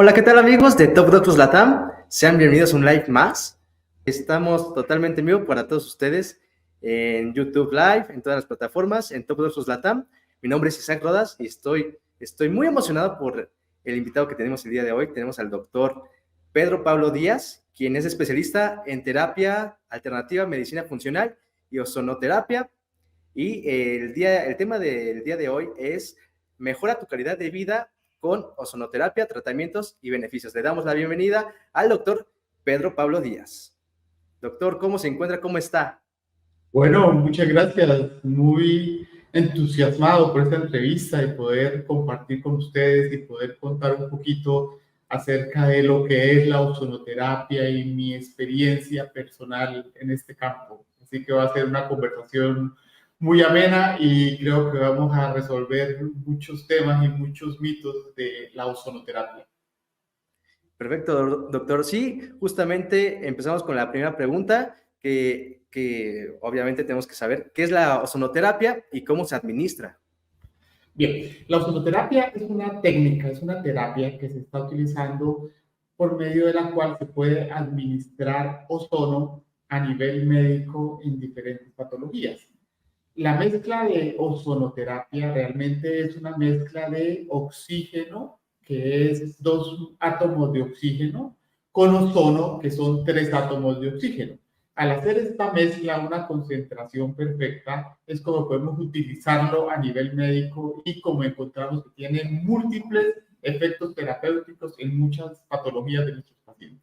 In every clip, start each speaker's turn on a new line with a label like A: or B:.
A: Hola, ¿qué tal amigos de Top Doctors Latam? Sean bienvenidos a un live más. Estamos totalmente en vivo para todos ustedes en YouTube Live, en todas las plataformas, en Top Doctors Latam. Mi nombre es Isaac Rodas y estoy muy emocionado por el invitado que tenemos el día de hoy. Tenemos al doctor Pedro Pablo Díaz, quien es especialista en terapia alternativa, medicina funcional y ozonoterapia. Y el tema del día de hoy es mejora tu calidad de vida con ozonoterapia, tratamientos y beneficios. Le damos la bienvenida al doctor Pedro Pablo Díaz. Doctor, ¿cómo se encuentra? ¿Cómo está?
B: Bueno, muchas gracias. Muy entusiasmado por esta entrevista y poder compartir con ustedes y poder contar un poquito acerca de lo que es la ozonoterapia y mi experiencia personal en este campo. Así que va a ser una conversación muy amena y creo que vamos a resolver muchos temas y muchos mitos de la ozonoterapia.
A: Perfecto, doctor. Sí, justamente empezamos con la primera pregunta, que obviamente tenemos que saber qué es la ozonoterapia y cómo se administra.
B: Bien, la ozonoterapia es una técnica, es una terapia que se está utilizando por medio de la cual se puede administrar ozono a nivel médico en diferentes patologías. La mezcla de ozonoterapia realmente es una mezcla de oxígeno, que es 2 átomos de oxígeno, con ozono, que son 3 átomos de oxígeno. Al hacer esta mezcla, una concentración perfecta, es como podemos utilizarlo a nivel médico y como encontramos que tiene múltiples efectos terapéuticos en muchas patologías de nuestros pacientes.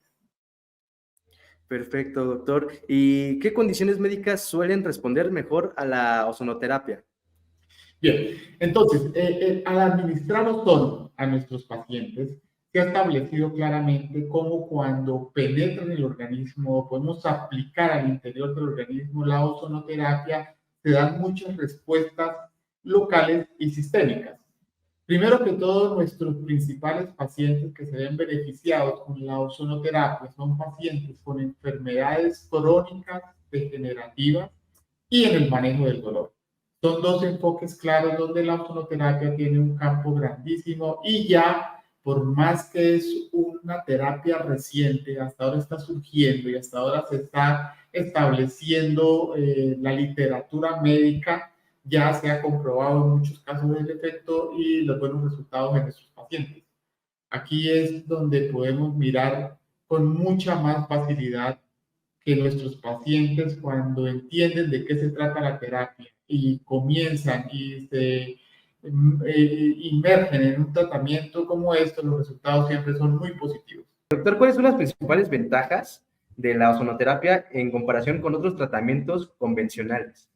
A: Perfecto, doctor. ¿Y qué condiciones médicas suelen responder mejor a la ozonoterapia?
B: Bien, entonces, al administrar ozono a nuestros pacientes, se ha establecido claramente cómo cuando penetra en el organismo, podemos aplicar al interior del organismo la ozonoterapia, se dan muchas respuestas locales y sistémicas. Primero que todo, nuestros principales pacientes que se ven beneficiados con la ozonoterapia son pacientes con enfermedades crónicas degenerativas y en el manejo del dolor. Son 2 enfoques claros donde la ozonoterapia tiene un campo grandísimo y ya, por más que es una terapia reciente, hasta ahora está surgiendo y hasta ahora se está estableciendo la literatura médica, ya se ha comprobado en muchos casos el efecto y los buenos resultados en nuestros pacientes. Aquí es donde podemos mirar con mucha más facilidad que nuestros pacientes, cuando entienden de qué se trata la terapia y comienzan y se inmergen en un tratamiento como este, los resultados siempre son muy positivos.
A: Doctor, ¿cuáles son las principales ventajas de la ozonoterapia en comparación con otros tratamientos convencionales?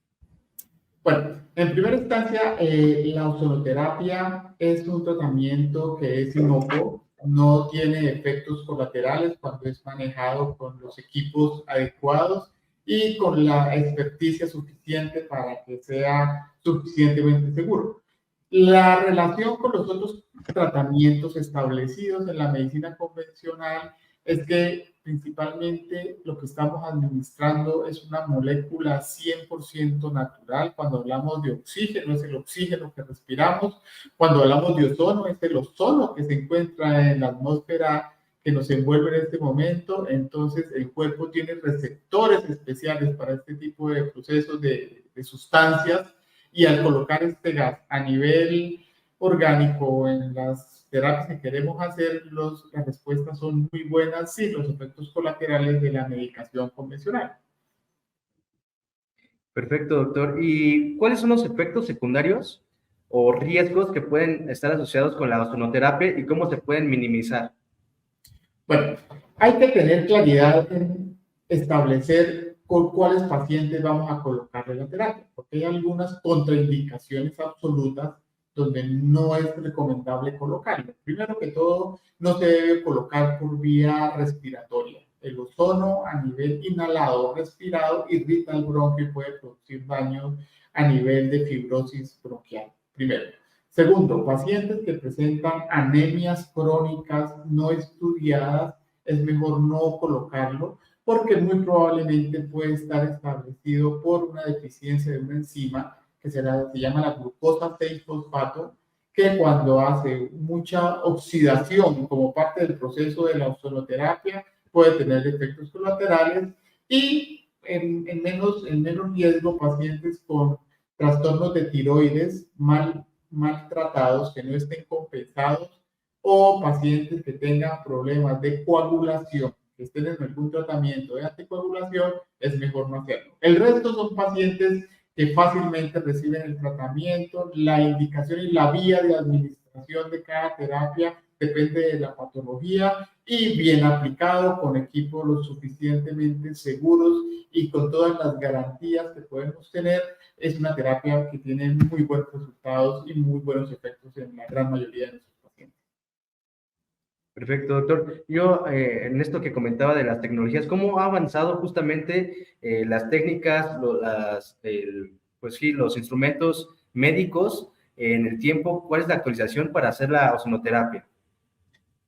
B: Bueno, en primera instancia, la ozonoterapia es un tratamiento que es inocuo, no tiene efectos colaterales cuando es manejado con los equipos adecuados y con la experticia suficiente para que sea suficientemente seguro. La relación con los otros tratamientos establecidos en la medicina convencional es que principalmente lo que estamos administrando es una molécula 100% natural. Cuando hablamos de oxígeno, es el oxígeno que respiramos. Cuando hablamos de ozono, es el ozono que se encuentra en la atmósfera que nos envuelve en este momento. Entonces, el cuerpo tiene receptores especiales para este tipo de procesos de sustancias, y al colocar este gas a nivel orgánico en las terapias que queremos hacer, las respuestas son muy buenas sin los efectos colaterales de la medicación convencional.
A: Perfecto, doctor. ¿Y cuáles son los efectos secundarios o riesgos que pueden estar asociados con la ozonoterapia y cómo se pueden minimizar?
B: Bueno, hay que tener claridad en establecer con cuáles pacientes vamos a colocarle la terapia, porque hay algunas contraindicaciones absolutas donde no es recomendable colocarlo. Primero que todo, no se debe colocar por vía respiratoria. El ozono a nivel inhalado, respirado, irrita el bronquio y puede producir daño a nivel de fibrosis bronquial. Primero. Segundo, pacientes que presentan anemias crónicas no estudiadas, es mejor no colocarlo porque muy probablemente puede estar establecido por una deficiencia de una enzima que se llama la glucosa 6-fosfato, que cuando hace mucha oxidación como parte del proceso de la ozonoterapia puede tener efectos colaterales y en menos riesgo pacientes con trastornos de tiroides mal tratados, que no estén compensados, o pacientes que tengan problemas de coagulación, que estén en algún tratamiento de anticoagulación, es mejor no hacerlo. El resto son pacientes que fácilmente reciben el tratamiento, la indicación y la vía de administración de cada terapia depende de la patología y bien aplicado con equipos lo suficientemente seguros y con todas las garantías que podemos tener, es una terapia que tiene muy buenos resultados y muy buenos efectos en la gran mayoría de nuestros pacientes.
A: Perfecto, doctor. Yo, en esto que comentaba de las tecnologías, ¿cómo ha avanzado justamente las técnicas, pues sí, los instrumentos médicos en el tiempo? ¿Cuál es la actualización para hacer la ozonoterapia?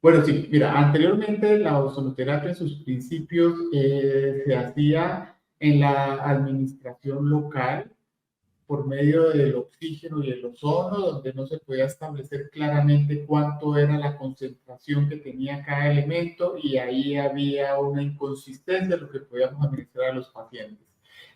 B: Bueno, sí, mira, anteriormente la ozonoterapia en sus principios se hacía en la administración local por medio del oxígeno y el ozono, donde no se podía establecer claramente cuánto era la concentración que tenía cada elemento y ahí había una inconsistencia en lo que podíamos administrar a los pacientes.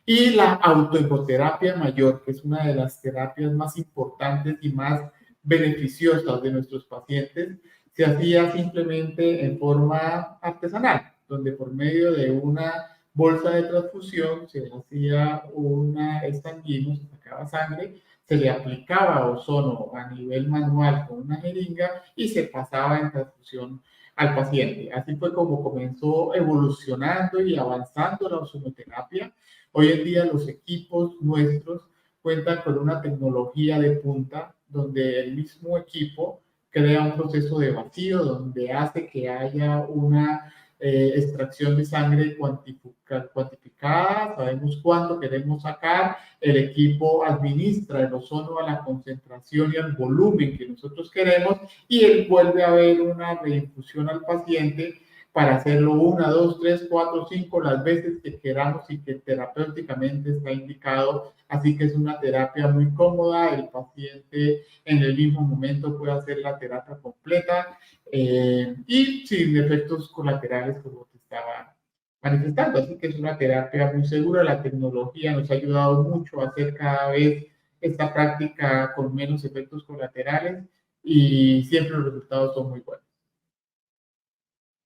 B: Y la autoecoterapia mayor, que es una de las terapias más importantes y más beneficiosas de nuestros pacientes, se hacía simplemente en forma artesanal, donde por medio de una bolsa de transfusión se hacía una estanguino, se sacaba sangre, se le aplicaba ozono a nivel manual con una jeringa y se pasaba en transfusión al paciente. Así fue como comenzó evolucionando y avanzando la ozonoterapia. Hoy en día los equipos nuestros cuentan con una tecnología de punta donde el mismo equipo crea un proceso de vacío donde hace que haya una extracción de sangre cuantificada, sabemos cuánto queremos sacar, el equipo administra el ozono a la concentración y al volumen que nosotros queremos y él vuelve a ver una reinfusión al paciente para hacerlo 1, 2, 3, 4, 5 las veces que queramos y que terapéuticamente está indicado. Así que es una terapia muy cómoda, el paciente en el mismo momento puede hacer la terapia completa y sin efectos colaterales como te estaba manifestando. Así que es una terapia muy segura, la tecnología nos ha ayudado mucho a hacer cada vez esta práctica con menos efectos colaterales y siempre los resultados son muy buenos.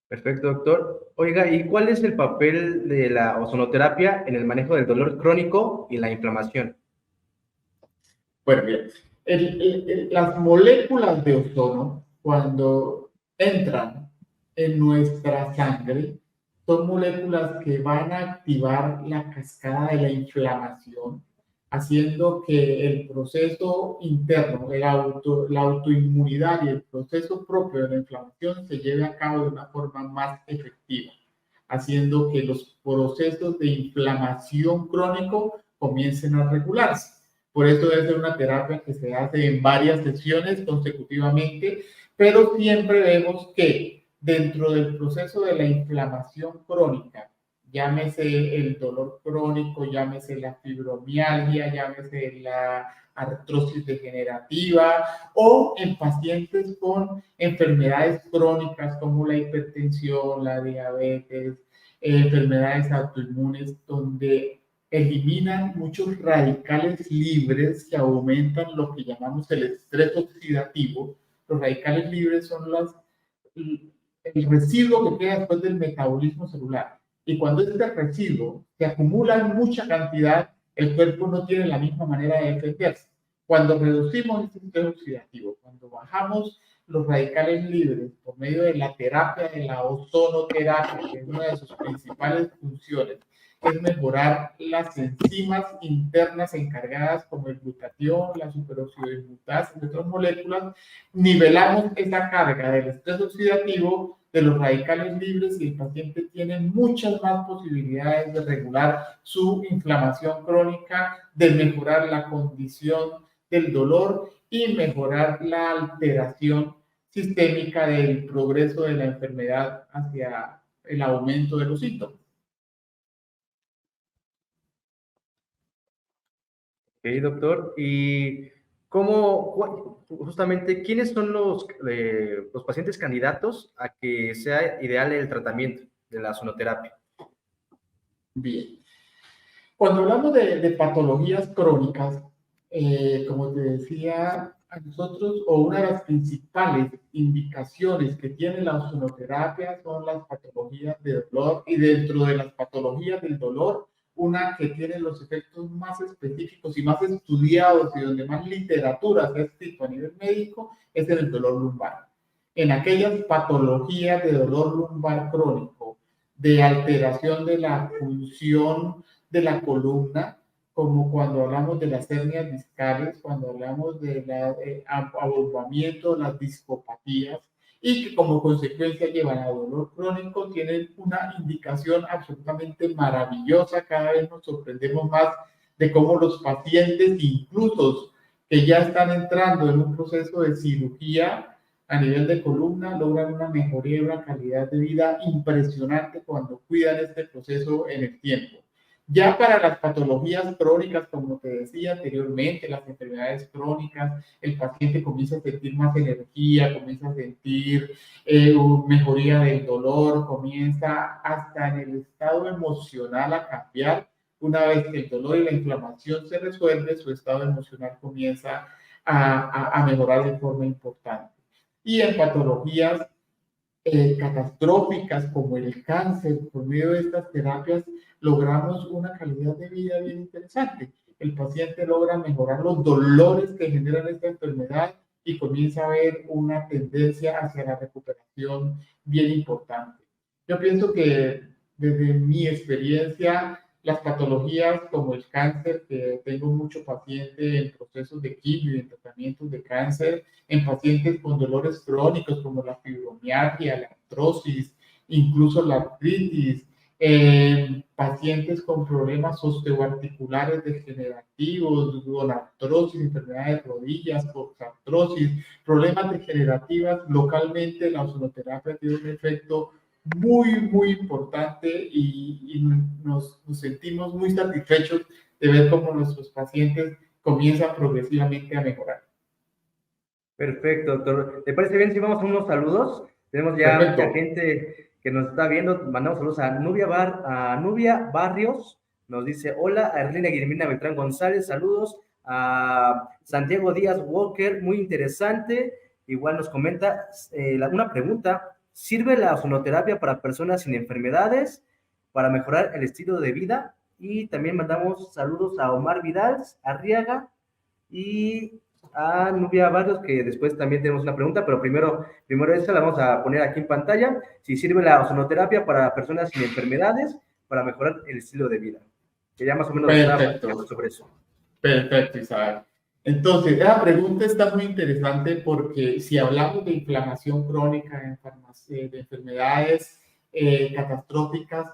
A: Perfecto, doctor. Oiga, ¿y cuál es el papel de la ozonoterapia en el manejo del dolor crónico y la inflamación?
B: Bueno, mira, las moléculas de ozono, cuando entran en nuestra sangre, son moléculas que van a activar la cascada de la inflamación, haciendo que el proceso interno, la autoinmunidad y el proceso propio de la inflamación se lleve a cabo de una forma más efectiva, haciendo que los procesos de inflamación crónico comiencen a regularse. Por eso debe ser una terapia que se hace en varias sesiones consecutivamente, pero siempre vemos que dentro del proceso de la inflamación crónica, llámese el dolor crónico, llámese la fibromialgia, llámese la artrosis degenerativa o en pacientes con enfermedades crónicas como la hipertensión, la diabetes, enfermedades autoinmunes, donde eliminan muchos radicales libres que aumentan lo que llamamos el estrés oxidativo. Los radicales libres son el residuo que queda después del metabolismo celular. Y cuando este residuo se acumula en mucha cantidad, el cuerpo no tiene la misma manera de defenderse. Cuando reducimos este estrés oxidativo, cuando bajamos los radicales libres por medio de la terapia de la ozonoterapia, que es una de sus principales funciones, es mejorar las enzimas internas encargadas como el glutatión, la superoxidodismutasa y otras moléculas, nivelamos esa carga del estrés oxidativo de los radicales libres y el paciente tiene muchas más posibilidades de regular su inflamación crónica, de mejorar la condición del dolor y mejorar la alteración sistémica del progreso de la enfermedad hacia el aumento de los síntomas.
A: Ok, doctor. ¿Y justamente, quiénes son los pacientes candidatos a que sea ideal el tratamiento de la ozonoterapia?
B: Bien. Cuando hablamos de patologías crónicas, como te decía, a nosotros, o una de las principales indicaciones que tiene la ozonoterapia son las patologías de dolor, y dentro de las patologías del dolor, una que tiene los efectos más específicos y más estudiados y donde más literatura se ha escrito a nivel médico es en el dolor lumbar. En aquellas patologías de dolor lumbar crónico, de alteración de la función de la columna, como cuando hablamos de las hernias discales, cuando hablamos de la abombamiento, las discopatías, y que como consecuencia llevan a dolor crónico, tienen una indicación absolutamente maravillosa. Cada vez nos sorprendemos más de cómo los pacientes, incluso que ya están entrando en un proceso de cirugía a nivel de columna, logran una mejoría y una calidad de vida impresionante cuando cuidan este proceso en el tiempo. Ya para las patologías crónicas, como te decía anteriormente, las enfermedades crónicas, el paciente comienza a sentir más energía, comienza a sentir mejoría del dolor, comienza hasta en el estado emocional a cambiar. Una vez que el dolor y la inflamación se resuelve, su estado emocional comienza a mejorar de forma importante. Y en patologías catastróficas como el cáncer, por medio de estas terapias logramos una calidad de vida bien interesante. El paciente logra mejorar los dolores que generan esta enfermedad y comienza a ver una tendencia hacia la recuperación bien importante. Yo pienso que desde mi experiencia, las patologías como el cáncer, que tengo mucho paciente en procesos de quimio y en tratamientos de cáncer, en pacientes con dolores crónicos como la fibromialgia, la artrosis, incluso la artritis, pacientes con problemas osteoarticulares degenerativos, con artrosis, enfermedades de rodillas, artrosis, problemas degenerativas. Localmente la ozonoterapia tiene un efecto muy importante y nos sentimos muy satisfechos de ver cómo nuestros pacientes comienzan progresivamente a mejorar.
A: Perfecto, doctor. ¿Le parece bien si vamos a unos saludos? Tenemos ya mucha gente que nos está viendo. Mandamos saludos a Nubia Barrios. Nos dice hola. A Erlina Guillermina Beltrán González, saludos. A Santiago Díaz Walker, muy interesante. Igual nos comenta una pregunta. ¿Sirve la ozonoterapia para personas sin enfermedades para mejorar el estilo de vida? Y también mandamos saludos a Omar Vidal Arriaga y a Nubia Barrios, que después también tenemos una pregunta, pero primero esta la vamos a poner aquí en pantalla. Si sirve la ozonoterapia para personas sin enfermedades para mejorar el estilo de vida. Que ya más o menos
B: Perfecto.
A: sobre eso.
B: Perfecto, Isabel. Entonces, la pregunta está muy interesante porque si hablamos de inflamación crónica, de enfermedades catastróficas,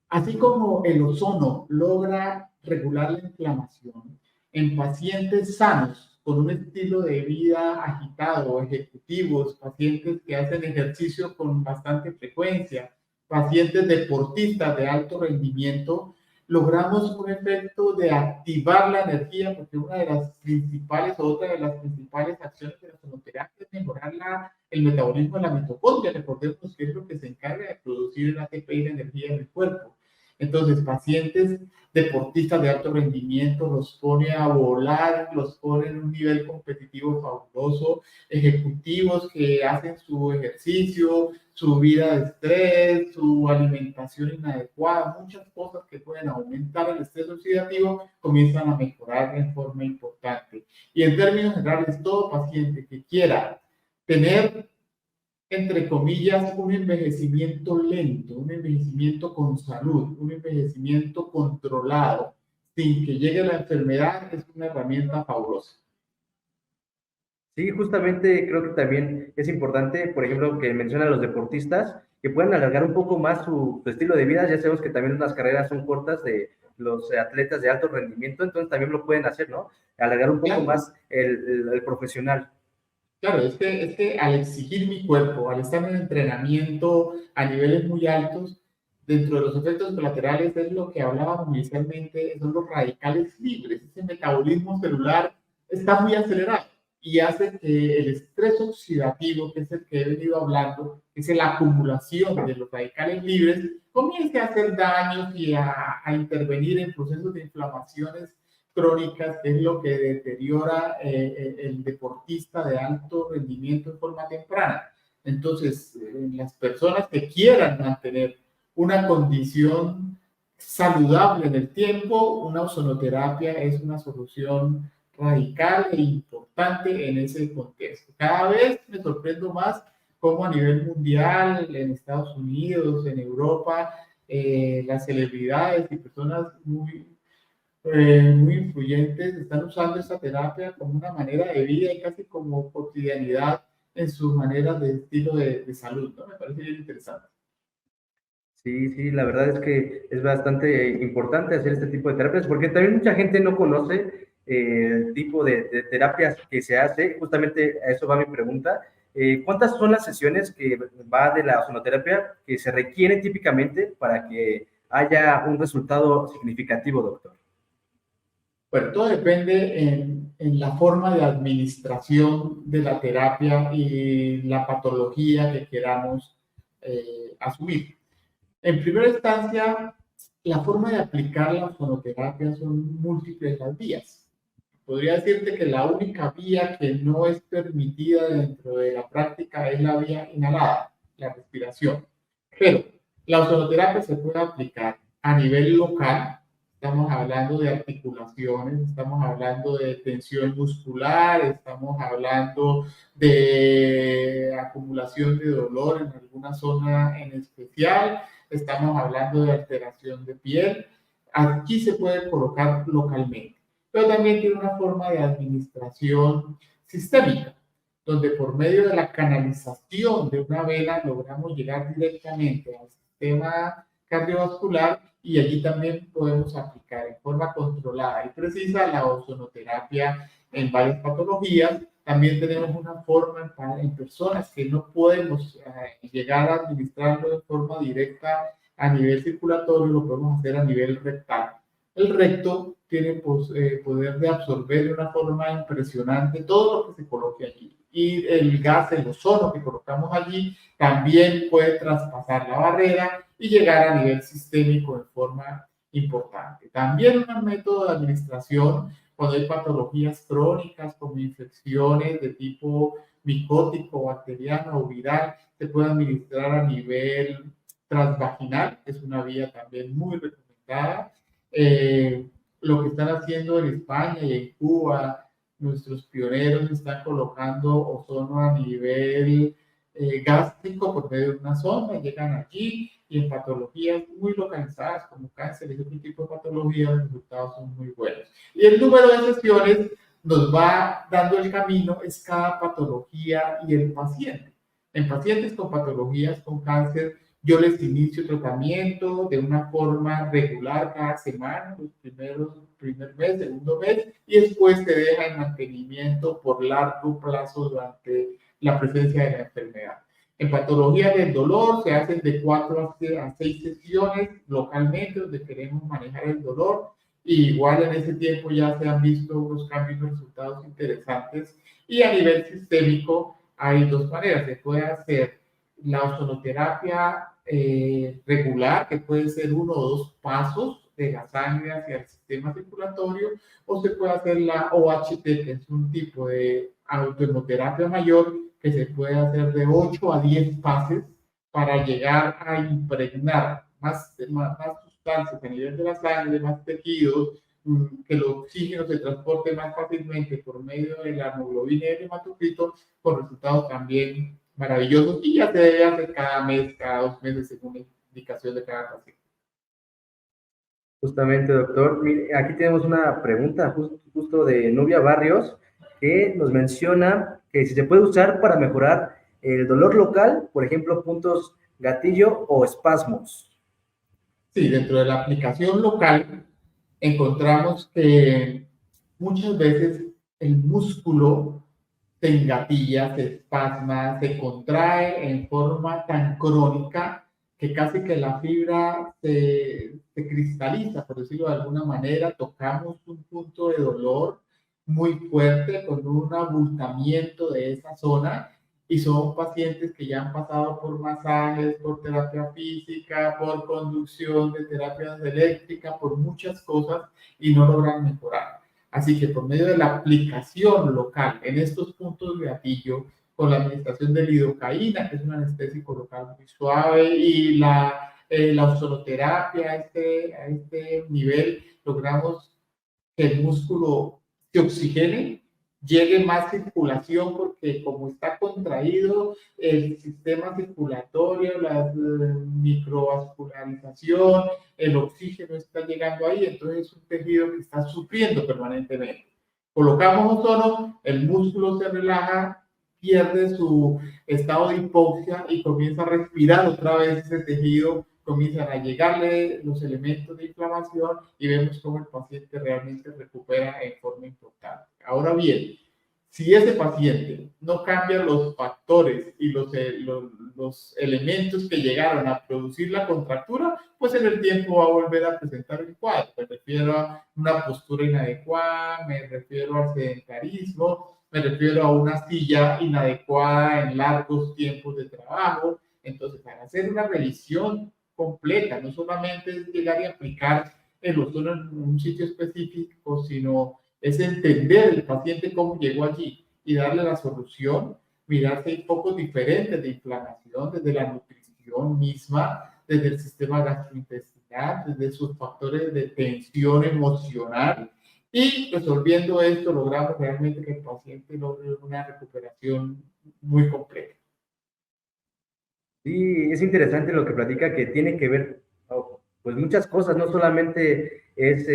B: así como el ozono logra regular la inflamación en pacientes sanos, con un estilo de vida agitado, ejecutivos, pacientes que hacen ejercicio con bastante frecuencia, pacientes deportistas de alto rendimiento, logramos un efecto de activar la energía, porque una de las principales, o otra de las principales acciones de la ozonoterapia es mejorar el metabolismo de la mitocondria. Recordemos que es lo que se encarga de producir el ATP y la energía en el cuerpo. Entonces, pacientes deportistas de alto rendimiento los pone a volar, los pone en un nivel competitivo fabuloso, ejecutivos que hacen su ejercicio, su vida de estrés, su alimentación inadecuada, muchas cosas que pueden aumentar el estrés oxidativo, comienzan a mejorar en forma importante. Y en términos generales, todo paciente que quiera tener, entre comillas, un envejecimiento lento, un envejecimiento con salud, un envejecimiento controlado, sin que llegue la enfermedad, es una herramienta fabulosa.
A: Sí, justamente creo que también es importante, por ejemplo, que mencionan los deportistas, que puedan alargar un poco más su estilo de vida. Ya sabemos que también las carreras son cortas de los atletas de alto rendimiento, entonces también lo pueden hacer, ¿no? Alargar un poco más el profesional.
B: Claro, es que al exigir mi cuerpo, al estar en entrenamiento a niveles muy altos, dentro de los efectos colaterales es lo que hablábamos inicialmente, son los radicales libres, ese metabolismo celular está muy acelerado y hace que el estrés oxidativo, que es el que he venido hablando, que es la acumulación de los radicales libres, comience a hacer daños y a intervenir en procesos de inflamaciones crónicas, que es lo que deteriora el deportista de alto rendimiento en forma temprana. Entonces, las personas que quieran mantener una condición saludable en el tiempo, una ozonoterapia es una solución radical e importante en ese contexto. Cada vez me sorprendo más cómo a nivel mundial, en Estados Unidos, en Europa, las celebridades y personas muy influyentes están usando esta terapia como una manera de vida y casi como cotidianidad en sus maneras de estilo de salud, ¿no? Me parece bien interesante.
A: Sí, sí, la verdad es que es bastante importante hacer este tipo de terapias porque también mucha gente no conoce el tipo de terapias que se hace. Justamente a eso va mi pregunta. ¿Cuántas son las sesiones que va de la ozonoterapia que se requieren típicamente para que haya un resultado significativo, doctor?
B: Bueno, todo depende en la forma de administración de la terapia y la patología que queramos asumir. En primera instancia, la forma de aplicar la ozonoterapia son múltiples las vías. Podría decirte que la única vía que no es permitida dentro de la práctica es la vía inhalada, la respiración. Pero la ozonoterapia se puede aplicar a nivel local. Estamos hablando de articulaciones, estamos hablando de tensión muscular, estamos hablando de acumulación de dolor en alguna zona en especial, estamos hablando de alteración de piel. Aquí se puede colocar localmente, pero también tiene una forma de administración sistémica, donde por medio de la canalización de una vena logramos llegar directamente al sistema cardiovascular y allí también podemos aplicar en forma controlada y precisa la ozonoterapia en varias patologías. También tenemos una forma en personas que no podemos llegar a administrarlo de forma directa a nivel circulatorio, lo podemos hacer a nivel rectal. El recto tiene poder de absorber de una forma impresionante todo lo que se coloque allí. Y el gas, el ozono que colocamos allí, también puede traspasar la barrera y llegar a nivel sistémico de forma importante. También un método de administración cuando hay patologías crónicas como infecciones de tipo micótico, bacteriano o viral, se puede administrar a nivel transvaginal, es una vía también muy recomendada. Lo que están haciendo en España y en Cuba, nuestros pioneros están colocando ozono a nivel gástrico por medio de una sonda, llegan allí y en patologías muy localizadas como cáncer y otro tipo de patologías, los resultados son muy buenos. Y el número de sesiones nos va dando el camino, es cada patología y el paciente. En pacientes con patologías con cáncer, yo les inicio tratamiento de una forma regular cada semana, los primer mes, segundo mes, y después se deja en mantenimiento por largo plazo durante la presencia de la enfermedad. En patología del dolor se hacen de 4 a 6 sesiones localmente donde queremos manejar el dolor. Y igual en ese tiempo ya se han visto unos cambios y resultados interesantes. Y a nivel sistémico hay dos maneras. Se puede hacer la ozonoterapia regular, que puede ser 1 o 2 pasos de la sangre hacia el sistema circulatorio, o se puede hacer la OHT, que es un tipo de autohemoterapia mayor, que se puede hacer de 8 a 10 pases para llegar a impregnar más sustancias a nivel de la sangre, más tejidos, que el oxígeno se transporte más fácilmente por medio de la hemoglobina y el hematocrito, con resultados también maravillosos, y ya se debe hacer cada mes, cada 2 meses, según la indicación de cada paciente.
A: Justamente, doctor. Mire, aquí tenemos una pregunta justo de Nubia Barrios, que nos menciona que si se puede usar para mejorar el dolor local, por ejemplo, puntos gatillo o espasmos.
B: Sí, dentro de la aplicación local encontramos que muchas veces el músculo se engatilla, se espasma, se contrae en forma tan crónica que casi que la fibra se cristaliza, por decirlo de alguna manera, tocamos un punto de dolor muy fuerte, con un abultamiento de esa zona, y son pacientes que ya han pasado por masajes, por terapia física, por conducción de terapias eléctricas, por muchas cosas y no logran mejorar. Así que por medio de la aplicación local en estos puntos de gatillo, con la administración de lidocaína, que es un anestésico local muy suave, y la ozonoterapia a este nivel, logramos que el músculo se oxigene, llegue más circulación, porque como está contraído, el sistema circulatorio, la microvascularización, el oxígeno está llegando ahí, entonces es un tejido que está sufriendo permanentemente. Colocamos ozono, el músculo se relaja, pierde su estado de hipoxia y comienza a respirar otra vez ese tejido, comienzan a llegarle los elementos de inflamación y vemos cómo el paciente realmente recupera en forma importante. Ahora bien, si ese paciente no cambia los factores y los elementos que llegaron a producir la contractura, pues en el tiempo va a volver a presentar el cuadro. Me refiero a una postura inadecuada, me refiero al sedentarismo, me refiero a una silla inadecuada en largos tiempos de trabajo. Entonces, al hacer una revisión completa, no solamente es llegar y aplicar el ozono en un sitio específico, sino es entender el paciente cómo llegó allí y darle la solución, mirar si hay focos diferentes de inflamación desde la nutrición misma, desde el sistema gastrointestinal, desde sus factores de tensión emocional, y resolviendo esto logramos realmente que el paciente logre una recuperación muy completa.
A: Sí, es interesante lo que platica, que tiene que ver, pues muchas cosas, no solamente es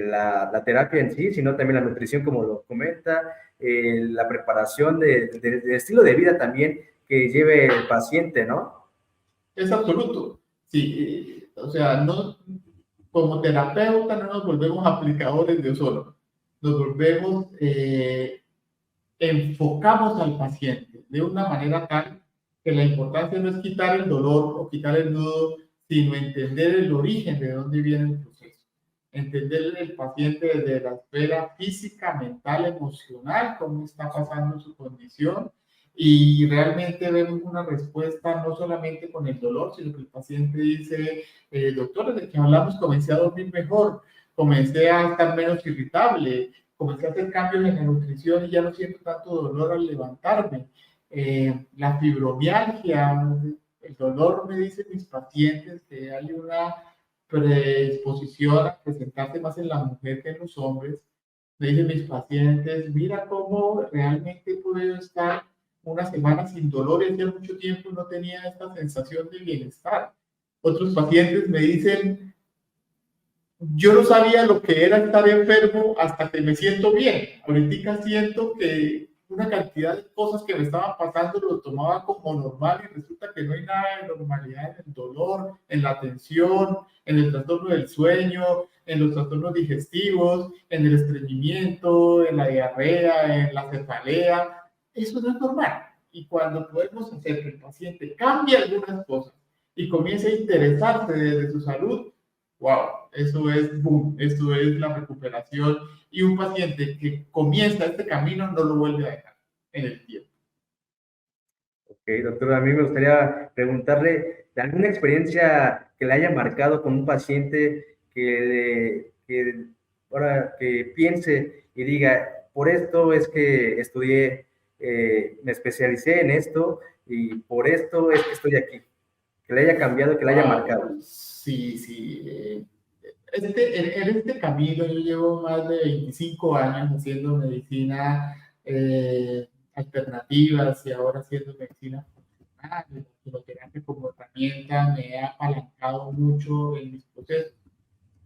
A: la terapia en sí, sino también la nutrición, como lo comenta, la preparación del estilo de vida también que lleve el paciente, ¿no?
B: Es absoluto. Sí, o sea, no, como terapeuta no nos volvemos aplicadores de ozono, nos volvemos, enfocamos al paciente de una manera tal que la importancia no es quitar el dolor o quitar el nudo, sino entender el origen de dónde viene el proceso. Entender el paciente desde la esfera física, mental, emocional, cómo está pasando su condición, y realmente vemos una respuesta no solamente con el dolor, sino que el paciente dice, doctor, desde que hablamos comencé a dormir mejor, comencé a estar menos irritable, comencé a hacer cambios en la nutrición y ya no siento tanto dolor al levantarme. La fibromialgia, el dolor, me dicen mis pacientes que hay una predisposición a presentarse más en la mujer que en los hombres. Me dicen mis pacientes, mira cómo realmente puedo estar una semana sin dolor y hacía mucho tiempo no tenía esta sensación de bienestar. Otros pacientes me dicen, yo no sabía lo que era estar enfermo hasta que me siento bien. Ahorita siento que una cantidad de cosas que me estaban pasando lo tomaba como normal y resulta que no hay nada de normalidad en el dolor, en la tensión, en el trastorno del sueño, en los trastornos digestivos, en el estreñimiento, en la diarrea, en la cefalea. Eso no es normal. Y cuando podemos hacer que el paciente cambie algunas cosas y comience a interesarse de su salud, wow, eso es boom, eso es la recuperación, y un paciente que comienza este camino no lo vuelve a dejar en el tiempo.
A: Ok, doctor, a mí me gustaría preguntarle de alguna experiencia que le haya marcado con un paciente ahora que piense y diga, por esto es que estudié, me especialicé en esto y por esto es que estoy aquí, que le haya cambiado, que le haya marcado.
B: Sí, sí. En este camino yo llevo más de 25 años haciendo medicina alternativas y ahora haciendo medicina funcional. La psicoterapia como herramienta me ha apalancado mucho en mis procesos.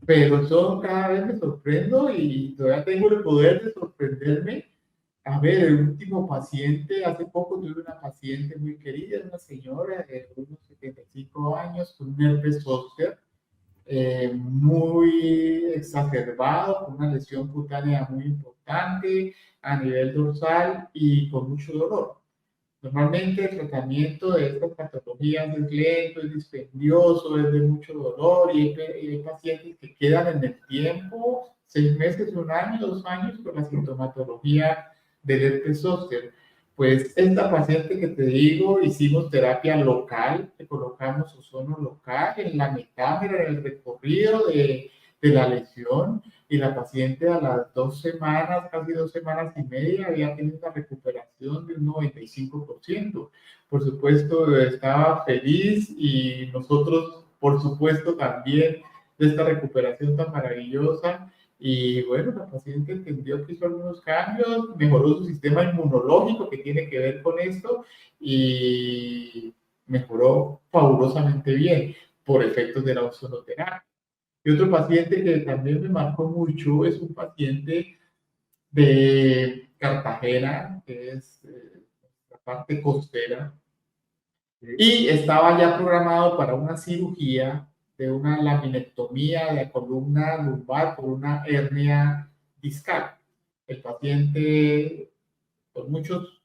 B: Pero yo cada vez me sorprendo y todavía tengo el poder de sorprenderme. A ver, el último paciente, hace poco tuve una paciente muy querida, una señora de unos 75 años con un herpes zóster muy exacerbado, con una lesión cutánea muy importante a nivel dorsal y con mucho dolor. Normalmente el tratamiento de estas patologías es lento, es dispendioso, es de mucho dolor y hay pacientes que quedan en el tiempo, 6 meses, 1 año, 2 años, con la sintomatología del herpes zóster. Pues esta paciente que te digo, hicimos terapia local, le colocamos ozono local en la metámera, en el recorrido de la lesión, y la paciente a las 2 semanas, casi 2 semanas y media, había tenido una recuperación de un 95%. Por supuesto, estaba feliz y nosotros, por supuesto, también de esta recuperación tan maravillosa. Y bueno, la paciente entendió que hizo algunos cambios, mejoró su sistema inmunológico que tiene que ver con esto y mejoró fabulosamente bien por efectos de la ozonoterapia. Y otro paciente que también me marcó mucho es un paciente de Cartagena, que es la parte costera,
A: Sí.
B: y estaba ya programado para una cirugía de una laminectomía de la columna lumbar por una hernia discal. El paciente, por muchos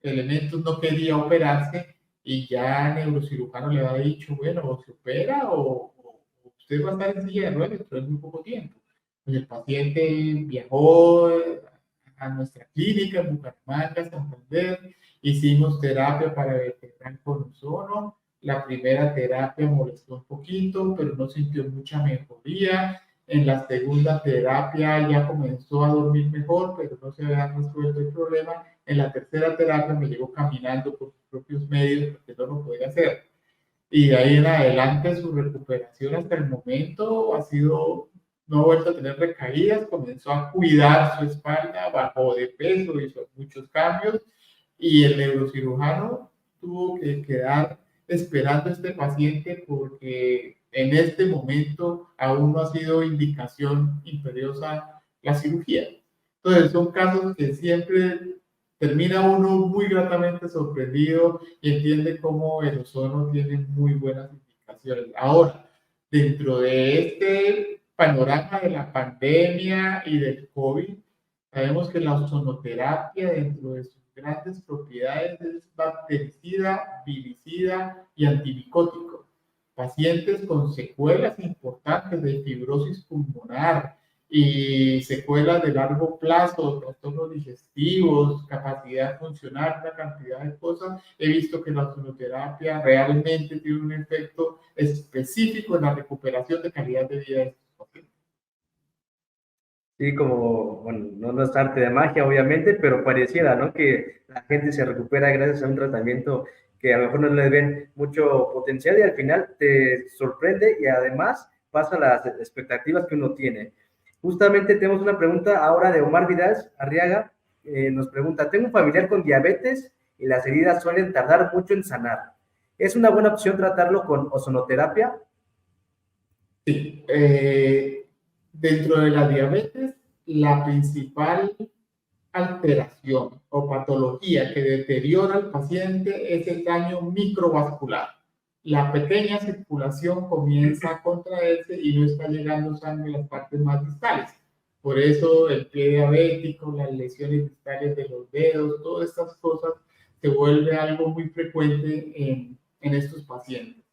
B: elementos, no quería operarse y ya el neurocirujano le había dicho, bueno, o se opera o usted va a estar en silla de ruedas dentro de muy poco tiempo. Pues el paciente viajó a nuestra clínica en Bucaramanga, Santander, hicimos terapia para vertebral con ozono. La primera terapia molestó un poquito, pero no sintió mucha mejoría. En la segunda terapia ya comenzó a dormir mejor, pero no se había resuelto el problema. En la tercera terapia me llegó caminando por sus propios medios porque no lo podía hacer. Y de ahí en adelante su recuperación hasta el momento ha sido, no ha vuelto a tener recaídas, comenzó a cuidar su espalda, bajó de peso, hizo muchos cambios y el neurocirujano tuvo que quedar esperando a este paciente porque en este momento aún no ha sido indicación imperiosa la cirugía. Entonces son casos que siempre termina uno muy gratamente sorprendido y entiende cómo el ozono tiene muy buenas indicaciones. Ahora, dentro de este panorama de la pandemia y del COVID, sabemos que la ozonoterapia, dentro de sus grandes propiedades, es bactericida, vilicida y antimicótico. Pacientes con secuelas importantes de fibrosis pulmonar y secuelas de largo plazo, trastornos digestivos, capacidad funcional, una cantidad de cosas. He visto que la ozonoterapia realmente tiene un efecto específico en la recuperación de calidad de vida de estos pacientes.
A: Sí, como, bueno, no es arte de magia, obviamente, pero pareciera, ¿no? Que la gente se recupera gracias a un tratamiento que a lo mejor no le ven mucho potencial y al final te sorprende y además pasa las expectativas que uno tiene. Justamente tenemos una pregunta ahora de Omar Vidal Arriaga. Nos pregunta, tengo un familiar con diabetes y las heridas suelen tardar mucho en sanar. ¿Es una buena opción tratarlo con ozonoterapia?
B: Sí, dentro de la diabetes, la principal alteración o patología que deteriora al paciente es el daño microvascular. La pequeña circulación comienza a contraerse y no está llegando sangre a las partes más distales. Por eso el pie diabético, las lesiones distales de los dedos, todas estas cosas se vuelve algo muy frecuente en estos pacientes.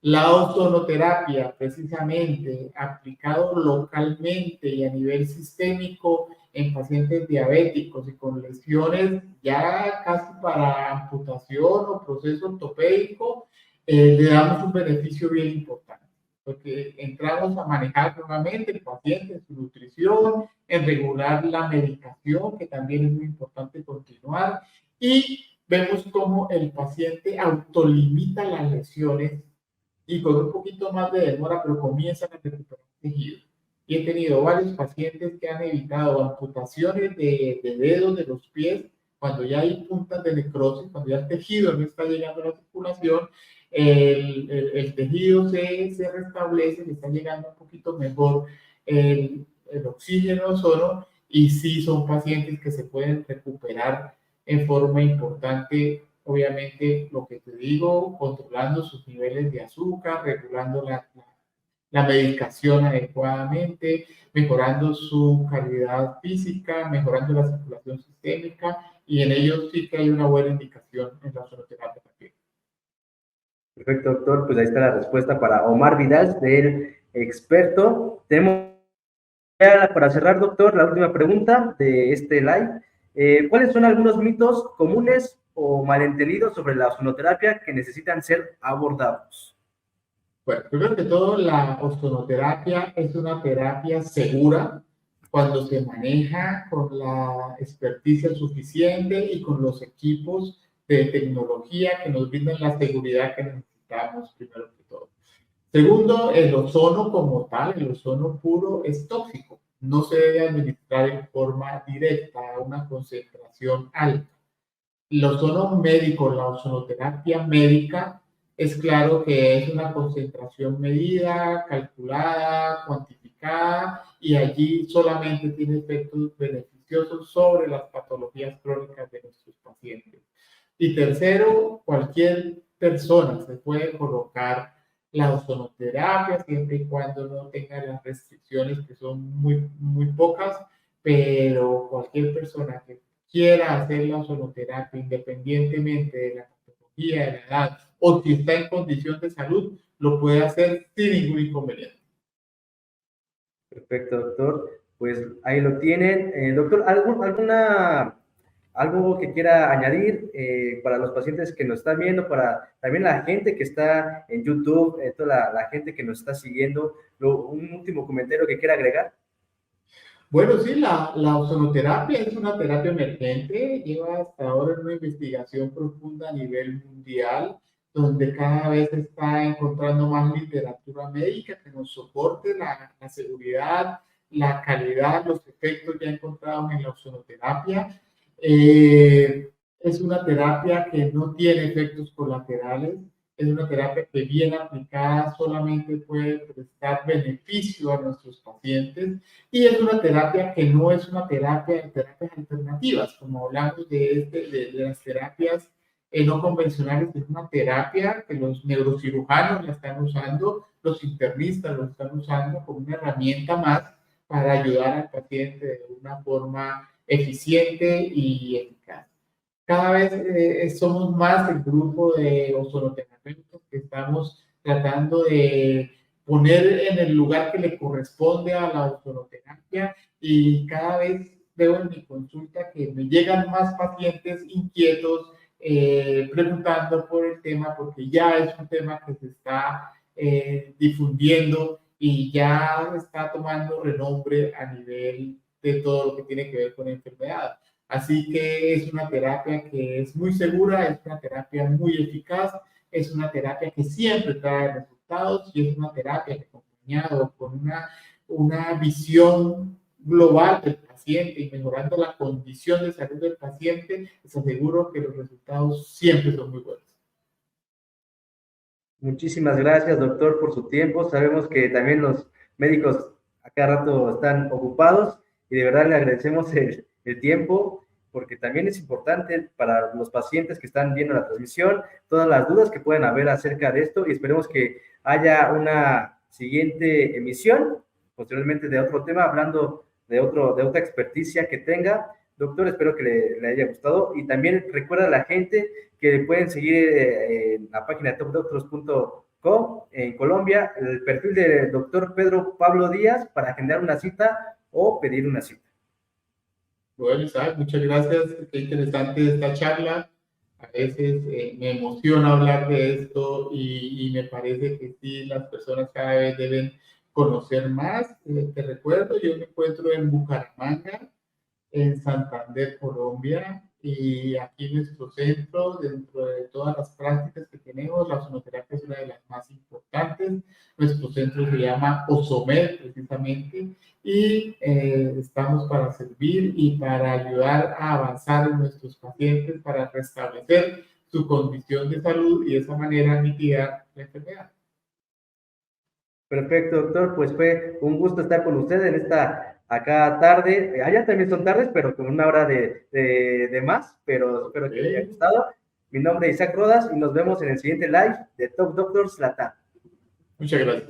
B: La ozonoterapia, precisamente, aplicado localmente y a nivel sistémico en pacientes diabéticos y con lesiones ya casi para amputación o proceso ortopédico, le damos un beneficio bien importante, porque entramos a manejar nuevamente el paciente en su nutrición, en regular la medicación, que también es muy importante continuar, y vemos cómo el paciente autolimita las lesiones y con un poquito más de demora, pero comienzan a recuperar tejido. Y he tenido varios pacientes que han evitado amputaciones de dedos de los pies cuando ya hay puntas de necrosis, cuando ya el tejido no está llegando a la circulación, el tejido se restablece, le está llegando un poquito mejor el oxígeno, ozono, y sí son pacientes que se pueden recuperar en forma importante, obviamente, lo que te digo, controlando sus niveles de azúcar, regulando la medicación adecuadamente, mejorando su calidad física, mejorando la circulación sistémica y en ellos sí que hay una buena indicación en la ozonoterapia también.
A: Perfecto, doctor. Pues ahí está la respuesta para Omar Vidal, del experto. Tenemos ya para cerrar, doctor, la última pregunta de este live. ¿Cuáles son algunos mitos comunes o malentendidos sobre la ozonoterapia que necesitan ser abordados?
B: Bueno, primero que todo, la ozonoterapia es una terapia segura cuando se maneja con la experticia suficiente y con los equipos de tecnología que nos brindan la seguridad que necesitamos, primero que todo. Segundo, el ozono como tal, el ozono puro es tóxico. No se debe administrar en forma directa a una concentración alta. El ozono médico, la ozonoterapia médica, es claro que es una concentración medida, calculada, cuantificada, y allí solamente tiene efectos beneficiosos sobre las patologías crónicas de nuestros pacientes. Y tercero, cualquier persona se puede colocar la ozonoterapia siempre y cuando no tenga las restricciones que son muy pocas, pero cualquier persona que quiera hacer la ozonoterapia independientemente de la patología, de la edad o si está en condición de salud, lo puede hacer sin ningún inconveniente.
A: Perfecto, doctor. Pues ahí lo tienen. Doctor, algo que quiera añadir para los pacientes que nos están viendo, para también la gente que está en YouTube, toda la gente que nos está siguiendo? Un último comentario que quiera agregar.
B: Bueno, sí, la ozonoterapia es una terapia emergente, lleva hasta ahora una investigación profunda a nivel mundial, donde cada vez se está encontrando más literatura médica que nos soporte la seguridad, la calidad, los efectos ya encontrados en la ozonoterapia. Es una terapia que no tiene efectos colaterales, es una terapia que bien aplicada solamente puede prestar beneficio a nuestros pacientes. Y es una terapia que no es una terapia de terapias alternativas, como hablamos de las terapias no convencionales, es una terapia que los neurocirujanos la están usando, los internistas lo están usando como una herramienta más para ayudar al paciente de una forma eficiente y eficaz. Cada vez somos más el grupo de ozonoterapeutas que estamos tratando de poner en el lugar que le corresponde a la ozonoterapia, y cada vez veo en mi consulta que me llegan más pacientes inquietos preguntando por el tema, porque ya es un tema que se está difundiendo y ya está tomando renombre a nivel de todo lo que tiene que ver con la enfermedad. Así que es una terapia que es muy segura, es una terapia muy eficaz, es una terapia que siempre trae resultados y es una terapia que acompañado con una visión global del paciente y mejorando la condición de salud del paciente, les aseguro que los resultados siempre son muy buenos.
A: Muchísimas gracias, doctor, por su tiempo. Sabemos que también los médicos a cada rato están ocupados y de verdad le agradecemos el tiempo, porque también es importante para los pacientes que están viendo la transmisión, todas las dudas que pueden haber acerca de esto, y esperemos que haya una siguiente emisión, posteriormente de otro tema, hablando de otra experticia que tenga. Doctor, espero que le haya gustado, y también recuerda a la gente que pueden seguir en la página de topdoctors.com en Colombia, el perfil del doctor Pedro Pablo Díaz para agendar una cita o pedir una cita.
B: Bueno, Isaac, muchas gracias. Qué interesante esta charla. A veces me emociona hablar de esto y me parece que sí, las personas cada vez deben conocer más. Te recuerdo, yo me encuentro en Bucaramanga, en Santander, Colombia, y aquí nuestro centro, dentro de todas las prácticas que tenemos, la ozonoterapia es una de las más importantes. Nuestro centro se llama Ozomed, precisamente, y estamos para servir y para ayudar a avanzar en nuestros pacientes para restablecer su condición de salud y de esa manera mitigar la enfermedad.
A: Perfecto, doctor, pues fue un gusto estar con usted en esta acá tarde. Allá también son tardes, pero con una hora de más, pero espero que le haya gustado. Mi nombre es Isaac Rodas y nos vemos en el siguiente live de Top Doctors Latam.
B: Muchas gracias.